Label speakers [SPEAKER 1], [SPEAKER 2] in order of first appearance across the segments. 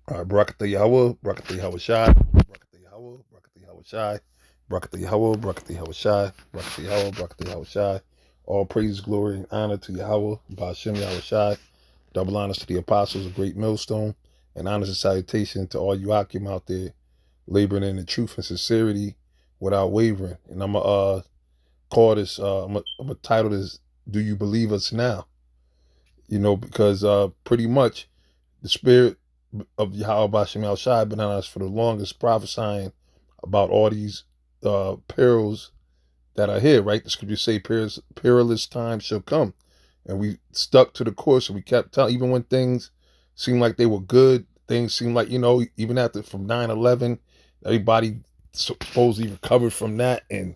[SPEAKER 1] All right, Barakatha Yahweh, Barakatha Yahweh Shai, Barakatha Yahweh, Barakatha Yahweh Shai, Barakatha Yahweh, Barakatha Yahweh Shai, Barakatha Yahweh, Barakatha Yahweh Shai. All praise, glory, and honor to Yahweh, Ba'ashem Yahweh Shai. Double honors to the apostles of Great Millstone, and honors and salutation to all you Akim out there, laboring in the truth and sincerity without wavering. And I'm gonna call this, I'm gonna title this, "Do You Believe Us Now?" Because pretty much the spirit of Yahweh Bashem El Shai been on us for the longest, prophesying about all these perils that are here, right? The scriptures say perilous times shall come. And we stuck to the course and we kept telling, even when things seemed like they were good, things seemed like, even after from 9/11, everybody supposedly recovered from that. And,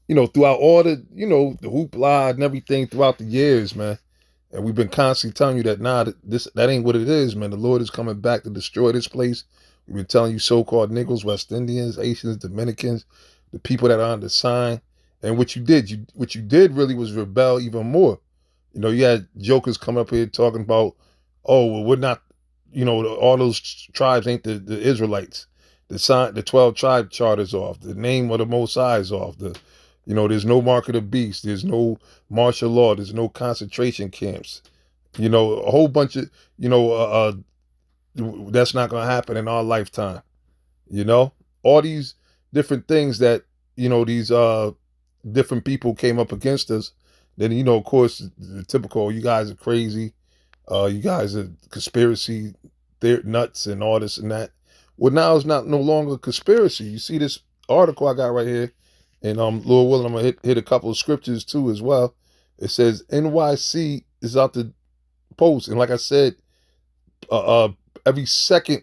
[SPEAKER 1] throughout all the hoopla and everything throughout the years, man. And we've been constantly telling you that that ain't what it is, man. The Lord is coming back to destroy this place. We've been telling you so-called Negroes, West Indians, Asians, Dominicans, the people that are on the sign. And what you did really was rebel even more. You had jokers come up here talking about, oh, well, we're not, all those tribes ain't the Israelites. The 12 tribe charters off. The name of the Most High is off. There's no mark of the beast. There's no martial law. There's no concentration camps. A whole bunch of, that's not going to happen in our lifetime. All these different things that, these different people came up against us. Then, of course, the typical, you guys are crazy. You guys are conspiracy nuts and all this and that. Well, now it's not no longer a conspiracy. You see this article I got right here, and Lord willing, I'm gonna hit a couple of scriptures too as well. It says NYC is out to post, and like I said, uh, uh every second,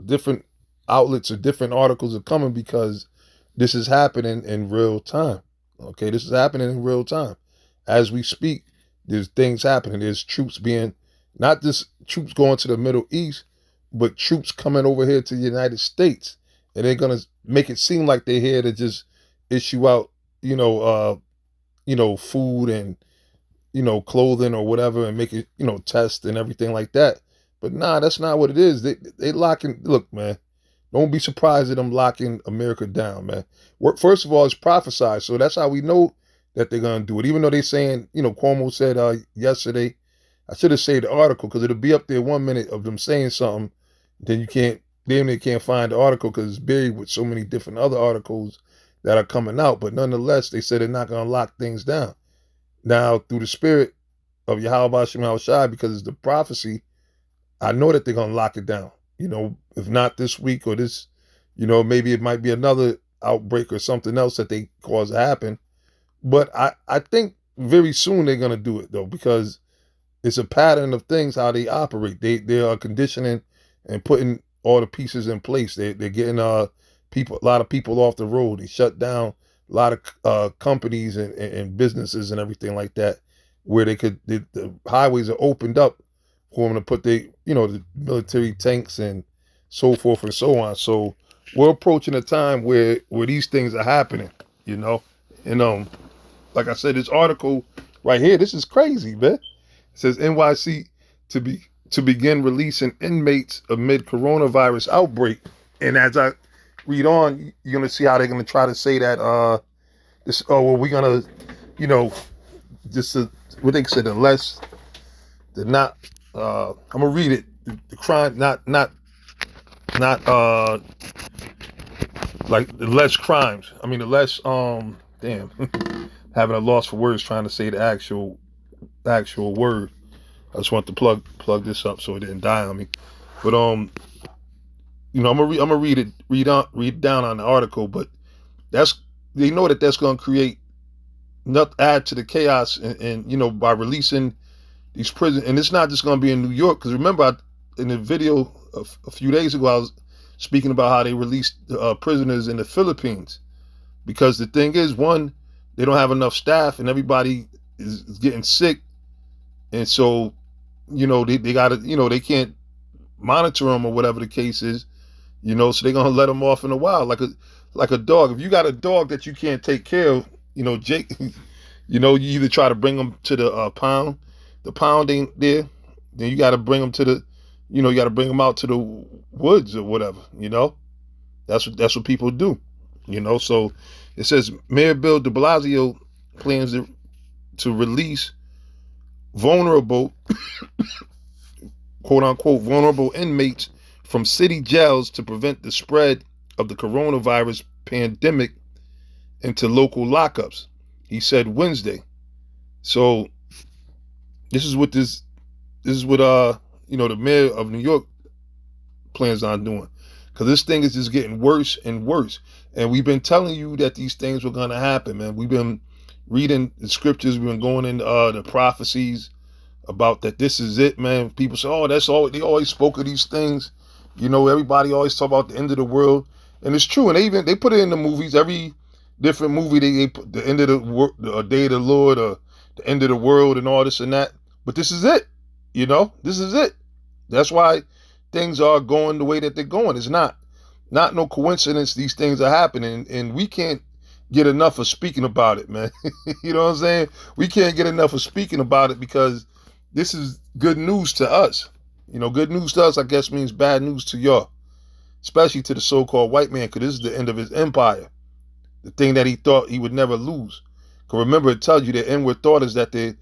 [SPEAKER 1] different outlets or different articles are coming because this is happening in real time. Okay, this is happening in real time as we speak. There's things happening. There's troops being, not just troops going to the Middle East, but troops coming over here to the United States, and they're gonna make it seem like they're here to just issue out, food and clothing or whatever, and make it, test and everything like that. But nah, that's not what it is. They locking. Look, man, don't be surprised that I'm locking America down, man. First of all, it's prophesied, so that's how we know that they're gonna do it. Even though they saying, Cuomo said yesterday, I should have saved the article because it'll be up there 1 minute of them saying something, then they can't find the article because it's buried with so many different other articles that are coming out. But nonetheless, they said they're not gonna lock things down. Now, through the spirit of Yahweh Shem Shai, because it's the prophecy, I know that they're gonna lock it down. If not this week or this, maybe it might be another outbreak or something else that they cause to happen. But I think very soon they're gonna do it though, because it's a pattern of things how they operate. They are conditioning and putting all the pieces in place. They're getting a lot of people off the road. They shut down a lot of companies and businesses and everything like that, where the highways are opened up for them to put the military tanks and so forth and so on. So we're approaching a time where these things are happening, you know. And like I said, this article right here, this is crazy, man. It says NYC to be to begin releasing inmates amid coronavirus outbreak. And as I read on, you're gonna see how they're gonna try to say that we're gonna, you know, just what they said, the not I'm gonna read it. The crime not like the less crimes. I mean the less damn having a loss for words trying to say the actual word. I just want to plug this up so it didn't die on me. But I'm gonna read down on the article, but that's they know that that's gonna create not add to the chaos and by releasing these prisons, and it's not just gonna be in New York, because remember in the video a few days ago I was speaking about how they released prisoners in the Philippines, because the thing is, one, they don't have enough staff and everybody is getting sick, and so they gotta, they can't monitor them or whatever the case is, so they're gonna let them off in the wild like a dog. If you got a dog that you can't take care of, Jake, you either try to bring them to the pound ain't there, then you got to bring them to the You got to bring them out to the woods or whatever. That's what people do. So it says Mayor Bill de Blasio plans to release vulnerable, quote unquote, vulnerable inmates from city jails to prevent the spread of the coronavirus pandemic into local lockups. He said Wednesday. So this is what the mayor of New York plans on doing, because this thing is just getting worse and worse. And we've been telling you that these things were going to happen, man. We've been reading the scriptures. We've been going in the prophecies about that. This is it, man. People say, oh, that's all. They always spoke of these things. Everybody always talk about the end of the world. And it's true. And they put it in the movies. Every different movie, they put the end of the day of the Lord, or the end of the world, and all this and that. But this is it. This is it. That's why things are going the way that they're going. It's not no coincidence these things are happening, and we can't get enough of speaking about it, man. You know what I'm saying? We can't get enough of speaking about it, because this is good news to us. Good news to us, I guess, means bad news to y'all, especially to the so-called white man, because this is the end of his empire, the thing that he thought he would never lose. Because remember, it tells you the inward thought is that the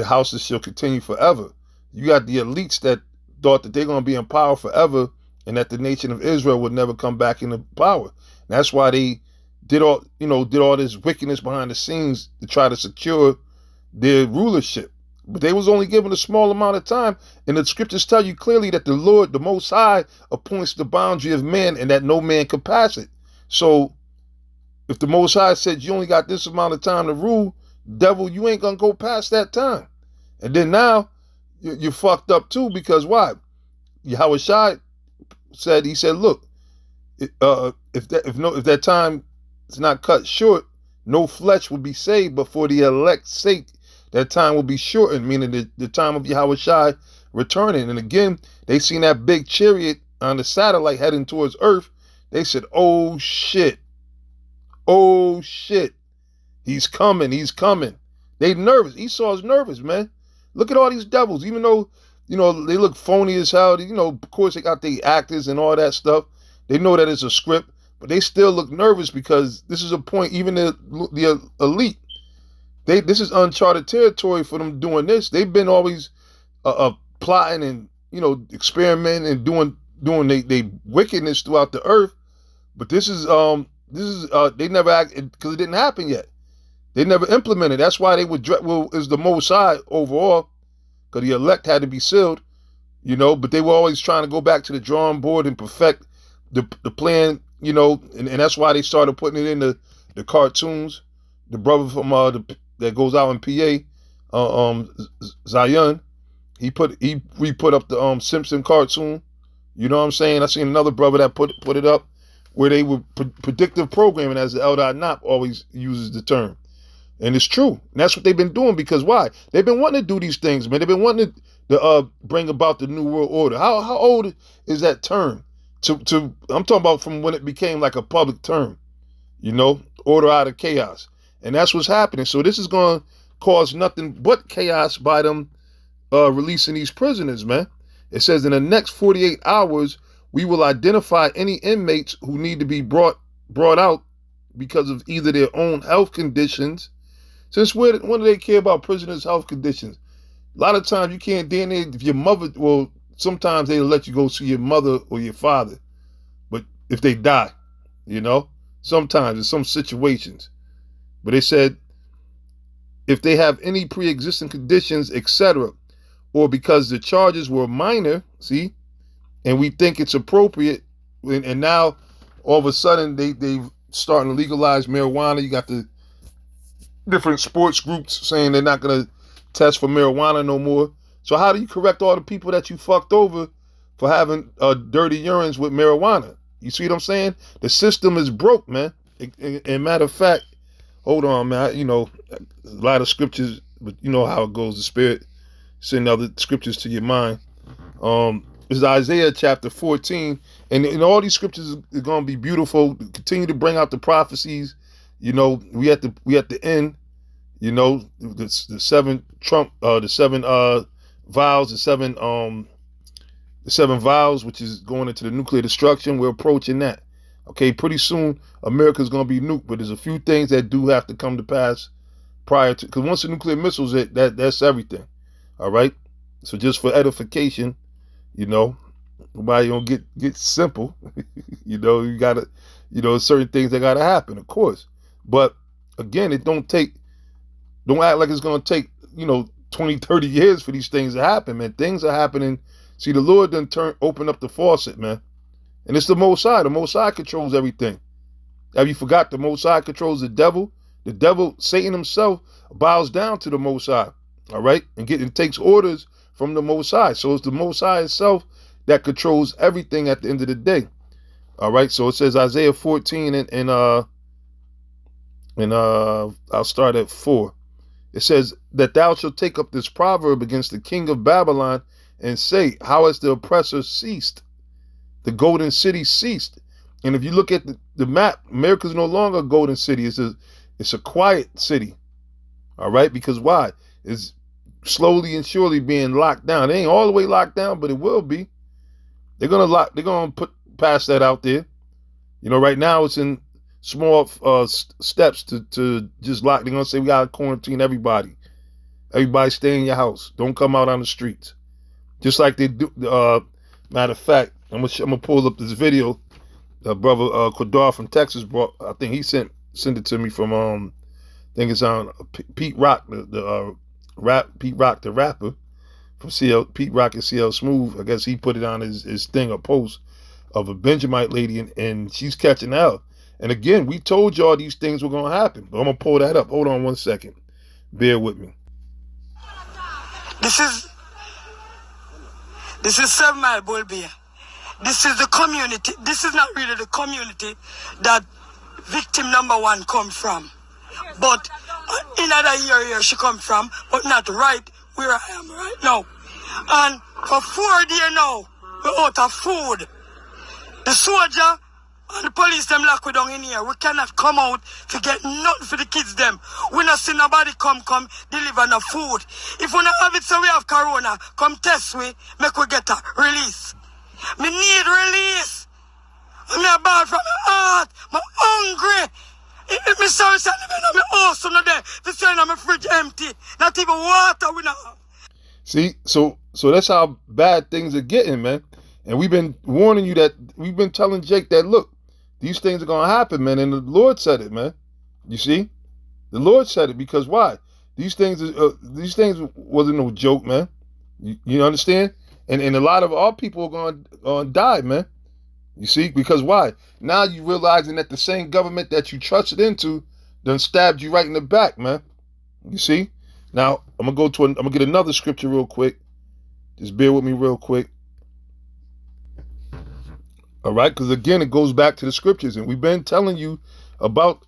[SPEAKER 1] houses shall continue forever. You got the elites that thought that they're going to be in power forever, and that the nation of Israel would never come back into power. And that's why they did all this wickedness behind the scenes to try to secure their rulership. But they was only given a small amount of time, and the scriptures tell you clearly that the Lord, the Most High, appoints the boundary of man, and that no man can pass it. So if the Most High said you only got this amount of time to rule, devil, you ain't gonna go past that time. And then now you're fucked up too, because why? Yahweh Shai said, look, if that time is not cut short, no flesh will be saved, but for the elect's sake, that time will be shortened, meaning the time of Yahweh Shai returning. And again, they seen that big chariot on the satellite heading towards Earth. They said, oh shit, he's coming. They nervous. Esau's nervous, man. Look at all these devils, even though, they look phony as hell. Of course they got the actors and all that stuff. They know that it's a script, but they still look nervous, because this is a point, even the elite, this is uncharted territory for them doing this. They've been always plotting and, experimenting and doing they wickedness throughout the earth. But this is they never acted, because it didn't happen yet. They never implemented. That's why they would is the Most High overall, because the elect had to be sealed, but they were always trying to go back to the drawing board and perfect the plan, and that's why they started putting it in the cartoons. The brother from that goes out in PA, Zion, he put up the Simpson cartoon. You know what I'm saying? I seen another brother that put it up, where they were predictive programming, as the Eldad Knop always uses the term. And it's true. And that's what they've been doing, because why? They've been wanting to do these things, man. They've been wanting to bring about the New World Order. How old is that term? I'm talking about from when it became like a public term, order out of chaos. And that's what's happening. So this is going to cause nothing but chaos by them releasing these prisoners, man. It says in the next 48 hours, we will identify any inmates who need to be brought out because of either their own health conditions. Since when do they care about prisoners' health conditions? A lot of times you can't DNA if your mother, well, sometimes they'll let you go see your mother or your father, but if they die, sometimes in some situations. But they said if they have any pre-existing conditions, etc., or because the charges were minor, see, and we think it's appropriate, and now all of a sudden they've starting to legalize marijuana. You got the different sports groups saying they're not going to test for marijuana no more. So how do you correct all the people that you fucked over for having dirty urines with marijuana? You see what I'm saying? The system is broke, man. And matter of fact, hold on, man. A lot of scriptures, but you know how it goes. The Spirit send other scriptures to your mind. It's Isaiah chapter 14, and all these scriptures are going to be beautiful. Continue to bring out the prophecies. We at the end. The seven vials, the seven the 7 vials, which is going into the nuclear destruction. We're approaching that. Okay, pretty soon America's going to be nuked, but there's a few things that do have to come to pass prior to, because once the nuclear missiles hit, that's everything. All right. So just for edification, you know, nobody gonna get simple. You know, you gotta, certain things that gotta happen, of course. But again, don't act like it's gonna take, 20, 30 years for these things to happen, man. Things are happening. See, the Lord done open up the faucet, man. And it's the Most High. The Most High controls everything. Have you forgot the Most High controls the devil? The devil, Satan himself, bows down to the Most High. All right? And takes orders from the Most High. So it's the Most High itself that controls everything at the end of the day. All right? So it says Isaiah 14 and I'll start at 4. It says that thou shalt take up this proverb against the king of Babylon and say, how has the oppressor ceased? The golden city ceased. And if you look at the map, America's no longer a golden city. It's a quiet city. All right? Because why? It's slowly and surely being locked down. It ain't all the way locked down, but it will be. They're gonna pass that out there. Right now it's in small steps to just lock. They're gonna say we gotta quarantine everybody. Everybody stay in your house. Don't come out on the streets. Just like they do. Matter of fact, I'm gonna pull up this video. Brother Quadar from Texas brought. I think he sent it to me from I think it's on Pete Rock, Pete Rock the rapper from Pete Rock and CL Smooth. I guess he put it on his thing, a post of a Benjamite lady, and she's catching hell. And again, we told y'all these things were gonna happen. But I'm gonna pull that up. Hold on 1 second. Bear with me.
[SPEAKER 2] This is 7 Mile Bull Bay. This is the community. This is not really the community that victim number 1 come from. But in other area she come from, but not right where I am right now. And for 4 days now, we're out of food. The soldier and the police them lock we down in here. We cannot come out to get nothing for the kids them. We not see nobody come deliver no food. If we not have it so we have corona, come test we, make we get a release. Me need release. I'm bad from my heart. I'm hungry. If me sorry say I'm awesome today. The sign of my fridge empty. Not even water we not have.
[SPEAKER 1] See, so that's how bad things are getting, man. And we've been warning you that, we've been telling Jake that, look, these things are going to happen, man. And the Lord said it, man. You see? The Lord said it because why? These things wasn't no joke, man. You understand? And a lot of our people are going to die, man. You see? Because why? Now you realizing that the same government that you trusted into done stabbed you right in the back, man. You see? Now, I'm going to get another scripture real quick. Just bear with me real quick. All right? Because again, it goes back to the scriptures. And we've been telling you about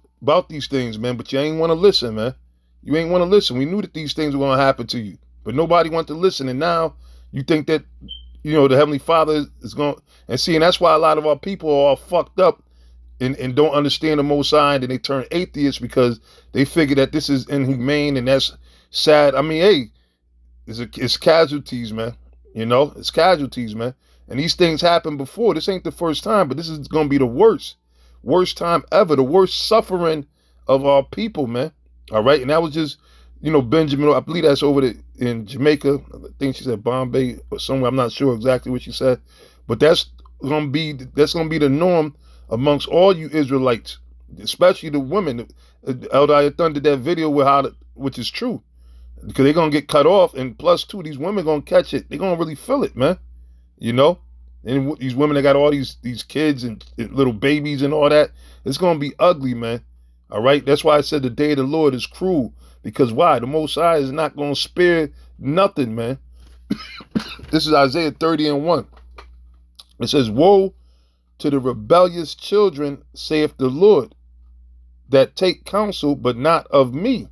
[SPEAKER 1] these things, man. But you ain't want to listen, man. You ain't want to listen. We knew that these things were going to happen to you. But nobody wanted to listen. And now you think that, the Heavenly Father is going to... And see, and that's why a lot of our people are all fucked up and don't understand the Most High, and they turn atheists because they figure that this is inhumane and that's sad. I mean, hey, it's casualties, man. It's casualties, man. And these things happened before. This ain't the first time, but this is going to be the worst time ever, the worst suffering of our people, man. All right. And that was just, Benjamin, I believe that's over in Jamaica. I think she said Bombay or somewhere. I'm not sure exactly what she said, but that's going to be the norm amongst all you Israelites, especially the women. Elder Ayathan did that video which is true, because they're going to get cut off. And plus, too, these women going to catch it. They're going to really feel it, man. And these women that got all these kids and little babies and all that, it's going to be ugly, man. All right. That's why I said the day of the Lord is cruel, because why? The Most High is not going to spare nothing, man. This is Isaiah 30:1. It says, woe to the rebellious children, saith the Lord, that take counsel, but not of me,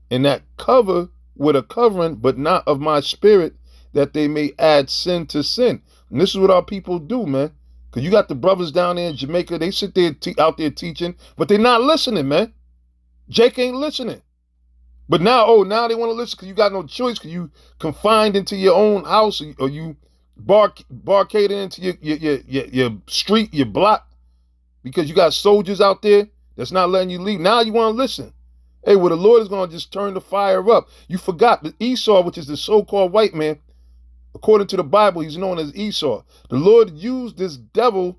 [SPEAKER 1] and that cover with a covering, but not of my spirit, that they may add sin to sin. And this is what our people do, man. Because you got the brothers down there in Jamaica, they sit there out there teaching, but they're not listening, man. Jake ain't listening. But now they want to listen because you got no choice, because you confined into your own house, or you barricaded into your street, your block, because you got soldiers out there that's not letting you leave. Now you want to listen. Hey, well, the Lord is going to just turn the fire up. You forgot that Esau, which is the so-called white man, according to the Bible, he's known as Esau. The Lord used this devil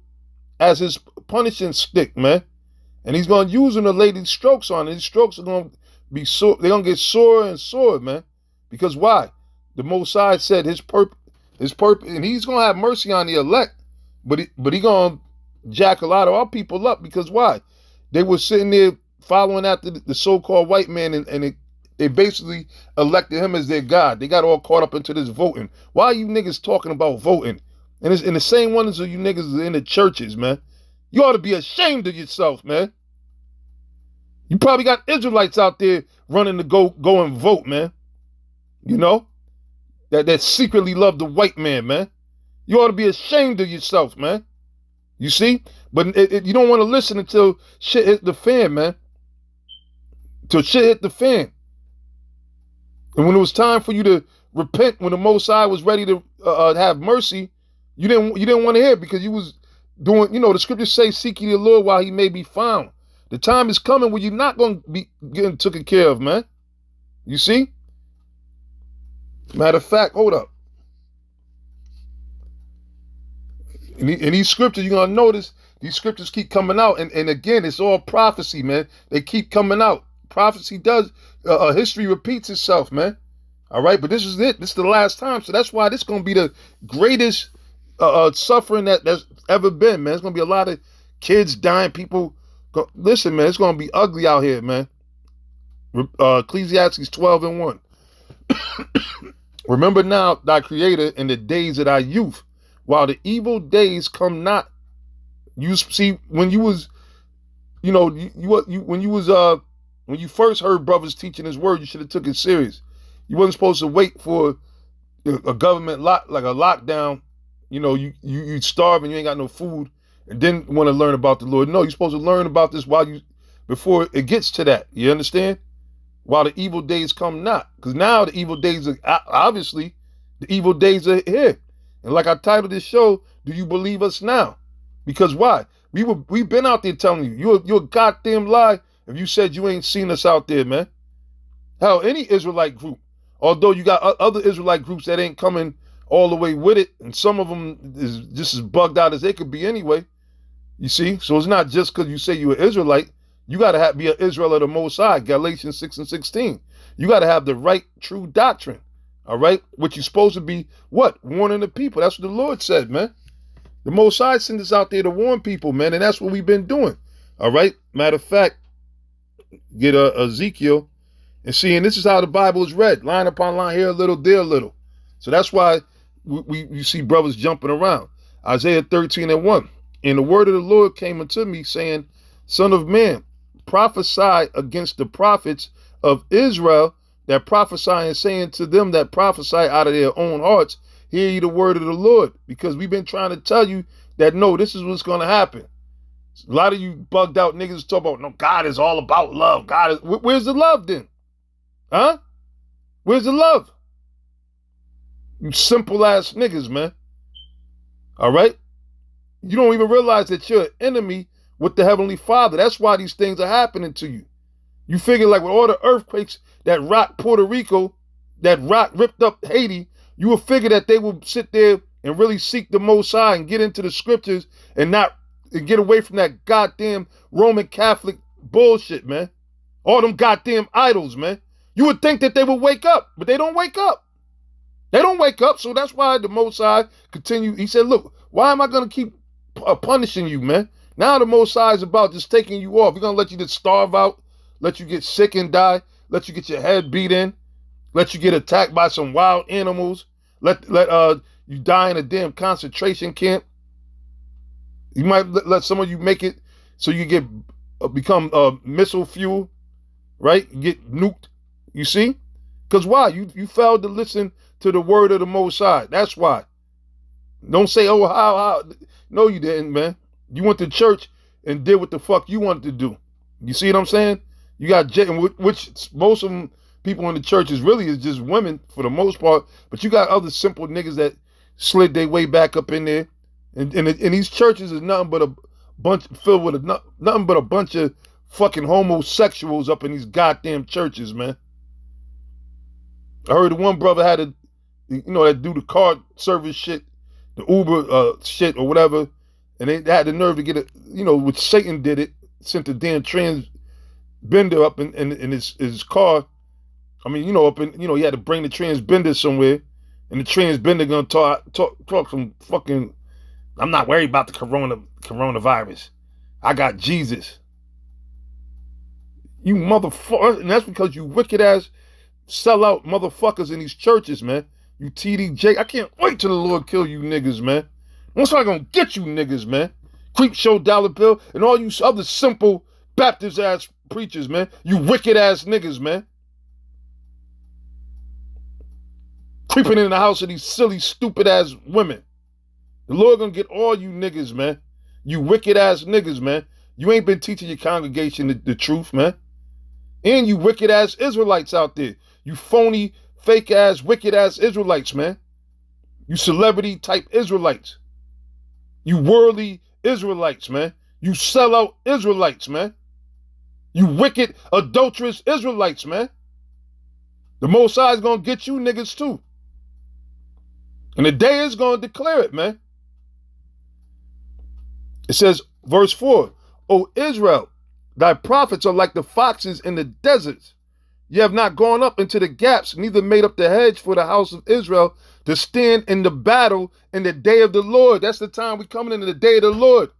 [SPEAKER 1] as his punishing stick, man. And he's going to use him to lay these strokes on it. These strokes are going to be sore. They're going to get sore and sore, man. Because why? The Most High said his purpose, and he's going to have mercy on the elect, but he going to jack a lot of our people up, because why? They were sitting there following after the so-called white man, and they basically elected him as their God. They got all caught up into this voting. Why are you niggas talking about voting? And it's in the same ones of you niggas in the churches, man. You ought to be ashamed of yourself, man. You probably got Israelites out there running to go and vote, man. You know? That secretly love the white man, man. You ought to be ashamed of yourself, man. You see? But you don't want to listen until shit hit the fan, man. Till shit hit the fan. And when it was time for you to repent, when the Most High was ready to have mercy, you didn't want to hear it, because you was doing, the scriptures say, seek ye the Lord while he may be found. The time is coming where you're not going to be getting taken care of, man. You see? Matter of fact, hold up. In these scriptures, you're going to notice these scriptures keep coming out. And again, it's all prophecy, man. They keep coming out. Prophecy does, history repeats itself, man. All right, but this is it. This is the last time. So that's why this is going to be the greatest suffering that's ever been, man. It's going to be a lot of kids dying, people. Listen, man, it's going to be ugly out here, man. Ecclesiastes 12:1. Remember now thy creator in the days of thy youth, while the evil days come not. You see, when you was, when you first heard brothers teaching his word, you should have took it serious. You wasn't supposed to wait for a government like a lockdown. You starve and you ain't got no food, and then want to learn about the Lord. No, you're supposed to learn about this before it gets to that. You understand? While the evil days come not. Because now the evil days are, obviously, the evil days are here. And like I titled this show, do you believe us now? Because why? We've been out there telling you, you're a goddamn lie if you said you ain't seen us out there, man. Hell, any Israelite group, although you got other Israelite groups that ain't coming all the way with it, and some of them is just as bugged out as they could be anyway. You see? So it's not just because you say you're an Israelite. You got to be an Israel of the Most High, Galatians 6:16. You got to have the right, true doctrine, all right? Which you're supposed to be, what? Warning the people. That's what the Lord said, man. The Most High sent us out there to warn people, man, and that's what we've been doing, all right? Matter of fact, get Ezekiel and see, and this is how the Bible is read, line upon line, here a little, there a little. So that's why you see brothers jumping around. Isaiah 13:1. And the word of the Lord came unto me, saying, Son of man, prophesy against the prophets of Israel that prophesy, and saying to them that prophesy out of their own hearts, hear ye the word of the Lord. Because we've been trying to tell you that, no, this is what's going to happen. A lot of you bugged out niggas talk about, no, God is all about love. God is, where's the love then? Huh? Where's the love? You simple ass niggas, man. All right? You don't even realize that you're an enemy with the Heavenly Father. That's why these things are happening to you. You figure, like, with all the earthquakes that rocked Puerto Rico, that ripped up Haiti, you would figure that they would sit there and really seek the Most High and get into the scriptures and get away from that goddamn Roman Catholic bullshit, man. All them goddamn idols, man. You would think that they would wake up, but they don't wake up. They don't wake up, so that's why the Most High continue. He said, look, why am I going to keep punishing you, man? Now the Most High is about just taking you off. We're going to let you just starve out, let you get sick and die, let you get your head beat in, let you get attacked by some wild animals, let you die in a damn concentration camp. You might let some of you make it so you become missile fuel, right? You get nuked, you see? Because why? You failed to listen to the word of the Most High. That's why. Don't say, oh, how? No, you didn't, man. You went to church and did what the fuck you wanted to do. You see what I'm saying? You got, which most of them people in the church is just women for the most part, but you got other simple niggas that slid their way back up in there. And these churches is nothing but a bunch filled with nothing but a bunch of fucking homosexuals up in these goddamn churches, man. I heard one brother had to, that do the car service shit, the Uber shit or whatever, and they had the nerve to get it, which Satan did it, sent the damn transbender up in his car. I mean, he had to bring the transbender somewhere, and the transbender gonna talk some fucking, I'm not worried about the coronavirus. I got Jesus. You motherfucker, and that's because you wicked ass sellout motherfuckers in these churches, man. You TDJ. I can't wait till the Lord kill you niggas, man. Once I gonna get you niggas, man. Creep Show Dollar Bill and all you other simple Baptist ass preachers, man. You wicked ass niggas, man. Creeping in the house of these silly, stupid ass women. The Lord gonna get all you niggas, man. You wicked ass niggas, man. You ain't been teaching your congregation the truth, man. And you wicked ass Israelites out there. You phony, fake ass, wicked ass Israelites, man. You celebrity type Israelites. You worldly Israelites, man. You sellout Israelites, man. You wicked, adulterous Israelites, man. The Most High is gonna get you niggas too. And the day is gonna declare it, man. It says, verse 4, O Israel, thy prophets are like the foxes in the deserts. Ye have not gone up into the gaps, neither made up the hedge for the house of Israel to stand in the battle in the day of the Lord. That's the time we coming into the day of the Lord.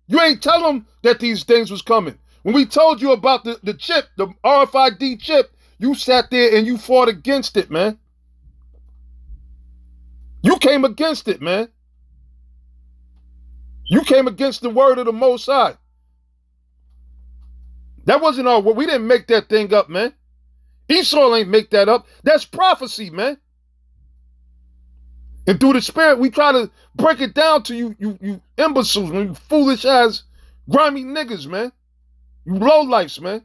[SPEAKER 1] You ain't tell them that these things was coming. When we told you about the chip, the RFID chip, you sat there and you fought against it, man. You came against it, man. You came against the word of the Most High. That wasn't our word. We didn't make that thing up, man. Esau ain't make that up. That's prophecy, man. And through the Spirit, we try to break it down to you imbeciles, you foolish ass, grimy niggas, man. You lowlifes, man.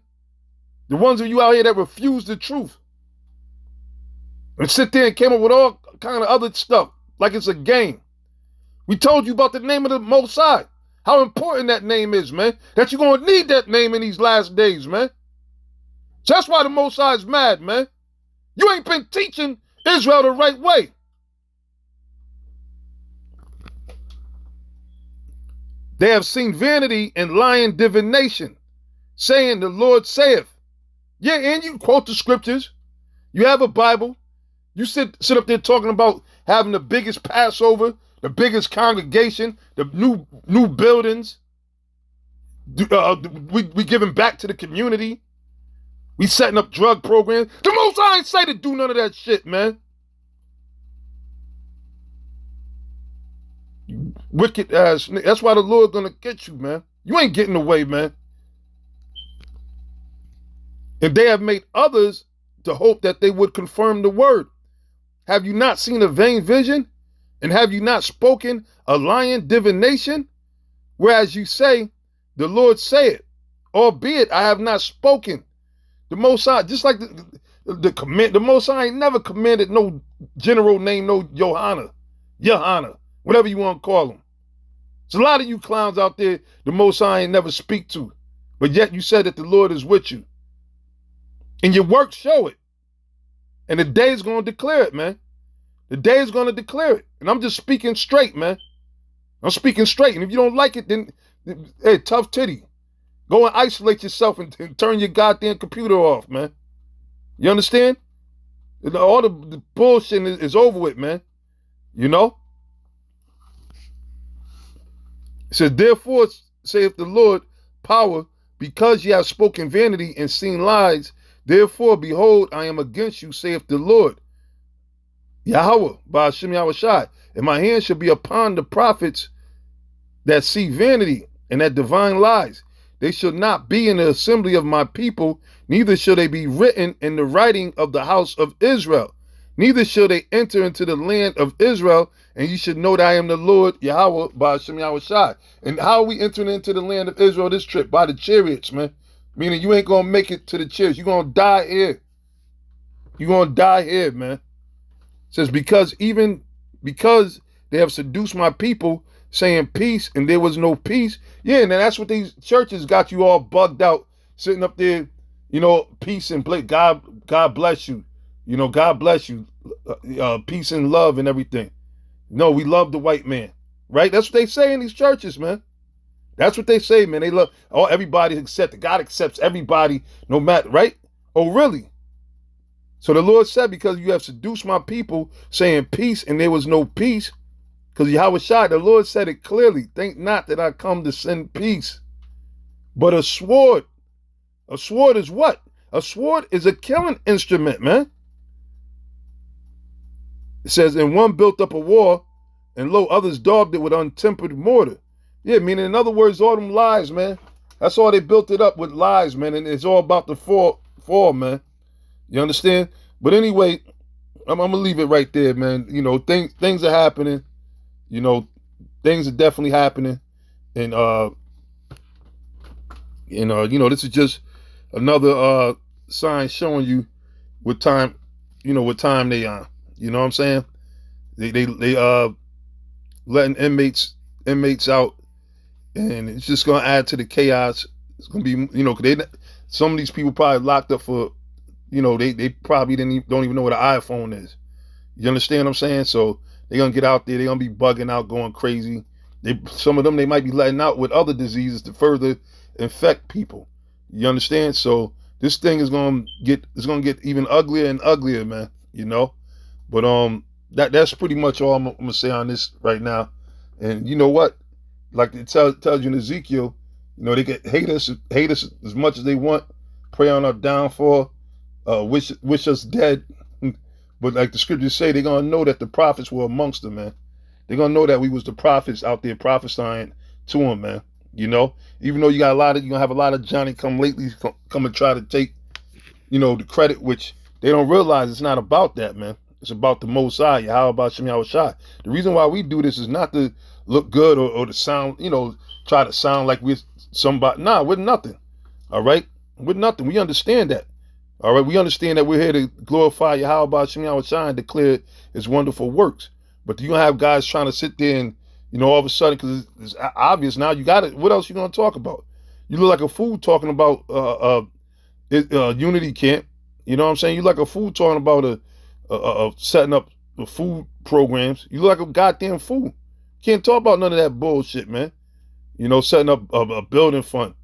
[SPEAKER 1] The ones of you out here that refuse the truth. And sit there and came up with all kind of other stuff, like it's a game. We told you about the name of the Most High. How important that name is, man. That you're going to need that name in these last days, man. So that's why the Most High is mad, man. You ain't been teaching Israel the right way. They have seen vanity and lying divination, saying the Lord saith. Yeah, and you quote the scriptures. You have a Bible. You sit up there talking about having the biggest Passover, the biggest congregation, the new buildings. We giving back to the community. We setting up drug programs. The Most High ain't say to do none of that shit, man. You wicked ass nigga. That's why the Lord gonna get you, man. You ain't getting away, man. And they have made others to hope that they would confirm the word. Have you not seen a vain vision? And have you not spoken a lying divination? Whereas you say, the Lord saith, albeit I have not spoken. The Most High, just like the Most High ain't never commanded no general name, no Johanna, whatever you want to call him. There's a lot of you clowns out there the Most High ain't never speak to, but yet you said that the Lord is with you. And your works show it. And the day is going to declare it, man. The day is going to declare it. And I'm just speaking straight, man. I'm speaking straight. And if you don't like it, then, hey, tough titty. Go and isolate yourself and turn your goddamn computer off, man. You understand? All the bullshit is over with, man. You know? It says, therefore, saith the Lord, power, because ye have spoken vanity and seen lies, therefore, behold, I am against you, saith the Lord. Yahweh, by Hashem Yahushai, and my hand shall be upon the prophets that see vanity and that divine lies. They shall not be in the assembly of my people, neither shall they be written in the writing of the house of Israel. Neither shall they enter into the land of Israel, and you should know that I am the Lord Yahweh by Hashem Yahushai. And how are we entering into the land of Israel this trip? By the chariots, man. Meaning you ain't going to make it to the chariots. You're going to die here. You're going to die here, man. It says, because They have seduced my people, saying peace, and there was no peace. Yeah, and that's what these churches got you all bugged out, sitting up there, peace and God bless you. God bless you. Peace and love and everything. No, we love the white man. Right? That's what they say in these churches, man. That's what they say, man. They love everybody accepted. God accepts everybody, no matter, right? Oh, really? So the Lord said, because you have seduced my people, saying peace, and there was no peace, because Yahweh Shai, the Lord said it clearly, think not that I come to send peace, but a sword. A sword is what? A sword is a killing instrument, man. It says, and one built up a war, and lo, others daubed it with untempered mortar. Yeah, meaning, in other words, all them lies, man. That's all they built it up with, lies, man. And it's all about the fall, man. You understand? But anyway, I'm gonna leave it right there, man. Things are happening. Things are definitely happening. And this is just another sign showing you what time, what time they on. You know what I'm saying? They letting inmates out, and it's just gonna add to the chaos. It's gonna be, some of these people probably locked up for, they probably don't even know what an iPhone is. You understand what I'm saying? So they're gonna get out there, they're gonna be bugging out, going crazy. Some of them they might be letting out with other diseases to further infect people. You understand? So this thing is gonna get even uglier and uglier, man. But that's pretty much all I'm gonna say on this right now. And you know what? Like it tells you in Ezekiel, they can hate us as much as they want, pray on our downfall, wish us dead. But like the scriptures say, they're gonna know that the prophets were amongst them, man. They're gonna know that we was the prophets out there prophesying to them, man. Even though you're gonna have a lot of Johnny come lately come and try to take, the credit, which they don't realize it's not about that, man. It's about the Most High. How about Shem Yahweh Shai? The reason why we do this is not to look good or to sound, try to sound like we're somebody. Nah, we're nothing. All right? We're nothing. We understand that. All right? We understand that we're here to glorify How about Shem Yahweh Shai and declare His wonderful works. But you're going to have guys trying to sit there and, all of a sudden, because it's obvious now, you got it. What else you going to talk about? You look like a fool talking about unity camp. You know what I'm saying? You like a fool talking about setting up the food programs. You look like a goddamn fool. Can't talk about none of that bullshit, man. Setting up a building fund.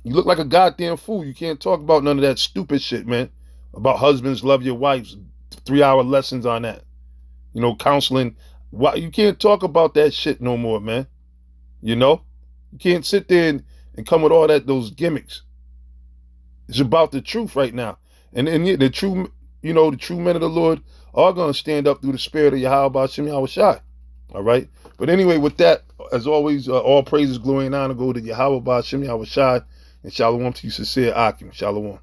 [SPEAKER 1] You look like a goddamn fool. You can't talk about none of that stupid shit, man. About husbands love your wives, 3-hour lessons on that. Counseling. Why you can't talk about that shit no more, man? You can't sit there and come with all those gimmicks. It's about the truth right now. And the true men of the Lord are going to stand up through the spirit of Yahweh Shem Yahweh Shai. All right. But anyway, with that, as always, all praises, glory, and honor go to Yahweh Shem Yahweh Shai, and shalom to you, sincere Akim. Shalom.